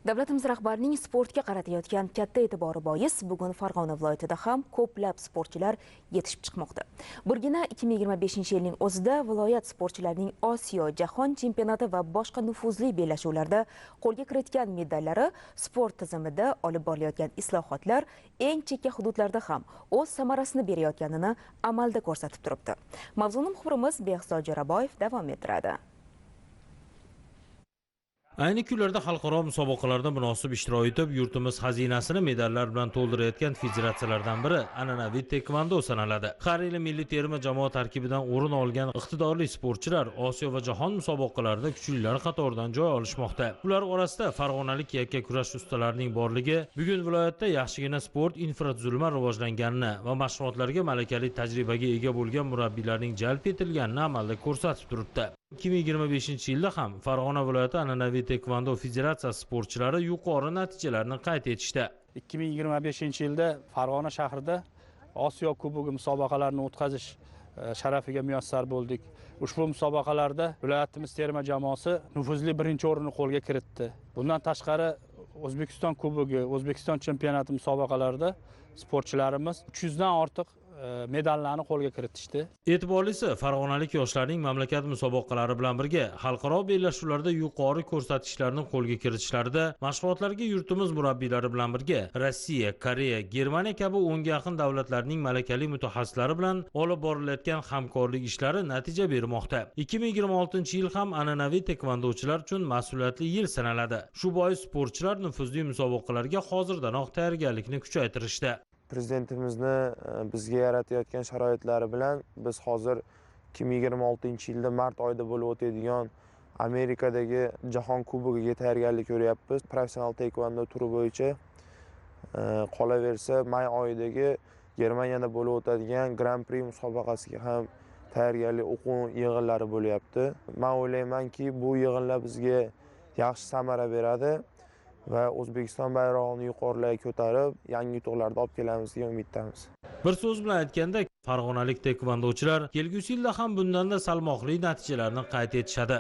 Davlatimiz rahbarining sportga qaratayotgan katta e'tibori bois bugun Farg'ona viloyatida ham ko'plab sportchilar yetishib chiqmoqda. Birgina 2025-yilning o'zida viloyat sportchilarining Osiyo, Jahon chempionati va boshqa nufuzli bellashuvlarda qo'lga kiritgan medallari sport tizimida olib borilayotgan islohotlar eng chekka hududlarda ham o'z samarasini berayotganini amalda ko'rsatib turibdi. Mavzuni muxbirimiz Behzod Jo'raboyev davom ettiradi. Ayni kunlarda xalqaro musobaqalarda munosib ishtirok etib, yurtimiz xazinasini medallar bilan to'ldirayotgan federatsiyalardan biri an'anaviy taekvondo sanaladi. Har yili milliy terma jamoa tarkibidan o'rin olgan iqtidorli sportchilar Osiyo va jahon musobaqalarida kuchlilar qatoridan joy olishmoqda. Ular orasida farg'onalik yakka kurash ustalarining borligi bugun viloyatda yaxshigina sport infratuzilma rivojlanganini va mashg'ulotlarga malakali tajribaga ega bo'lgan murabbiylarning jalb etilganini amalda ko'rsatib turibdi. 2025-yilda ham Farg'ona viloyati an'anaviy taekvondo federatsiyasi sportchilari yuqori natijalarni qayd etishdi. 2025-yilda Farg'ona shahrida Osiyo Kubogi musobaqalarini o'tkazish sharafiga muyassar bo'ldik. Ushbu musobaqalarda viloyatimiz terma jamoasi nufuzli birinchi o'rinni qo'lga kiritdi. Bundan tashqari O'zbekiston Kubogi, O'zbekiston chempionati musobaqalarida sportchilarimiz 300 dan ortiq medallarni qo'lga kiritishdi. E'tiborlisi, farg'onalik yoshlarning mamlakat musobaqalari bilan birga xalqaro bellashuvlarda yuqori ko'rsatkichlarni qo'lga kiritishlarida mashg'ulotlarga yurtimiz murabbiylari bilan birga Rossiya, Koreya, Germaniya kabi 10 ga yaqin davlatlarning malakali mutaxassislari bilan olib borilayotgan hamkorlik ishlari natija bermoqda. 2026-yil ham an'anaviy taekvondochilar uchun mas'uliyatli yil sanaladi. Shu bois sportchilar nufuzli musobaqalarga hozirdanoq tayyorgarlikni kuchaytirishdi. Prezidentimizni bizga yaratayotgan sharoitlari bilan biz hozir 2026-yilda mart oyida bo'lib o'tadigan Amerikadagi Jahon Kubogiga tayyorgarlik ko'ryapmiz. Professional taekvondo turi bo'yicha qolaversa may oyidagi Germaniyada bo'lib o'tadigan Grand Prix musobaqasiga ham tayyorgarlik o'quv yig'inlari bo'lyapti. Men o'ylaymanki, bu yig'inlar bizga yaxshi samara beradi va O'zbekiston bayrog'ini yuqorilarga ko'tarib, yangi yutuqlarni olib kelamiz degan umiddamiz. Bir so'z bilan aytganda, farg'onalik taekvondochilar kelgusi yilda ham bundan da salmoqli natijalarni qayd etishadi.